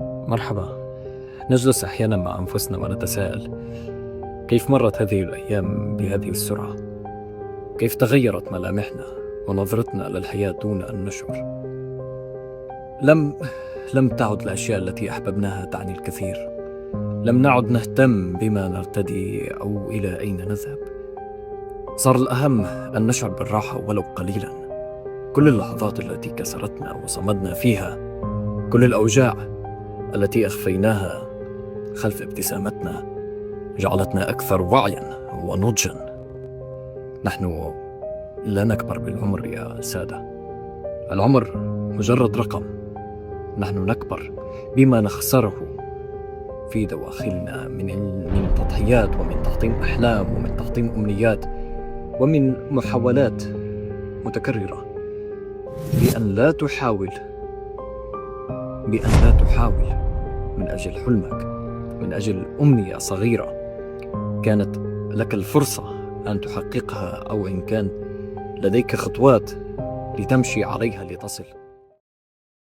مرحبا. نجلس أحيانا مع أنفسنا ونتساءل: كيف مرت هذه الأيام بهذه السرعة؟ كيف تغيرت ملامحنا ونظرتنا للحياة دون أن نشعر؟ لم لم تعد الأشياء التي أحببناها تعني الكثير. لم نعد نهتم بما نرتدي أو إلى أين نذهب. صار الأهم أن نشعر بالراحة ولو قليلا. كل اللحظات التي كسرتنا وصمدنا فيها، كل الأوجاع التي أخفيناها خلف ابتسامتنا، جعلتنا أكثر وعيا ونضجا. نحن لا نكبر بالعمر يا سادة. العمر مجرد رقم. نحن نكبر بما نخسره في دواخلنا من تضحيات، ومن تحطيم أحلام، ومن تحطيم أمنيات، ومن محاولات متكررة بأن لا تحاول من أجل حلمك، من أجل أمنية صغيرة كانت لك الفرصة أن تحققها، أو إن كان لديك خطوات لتمشي عليها لتصل.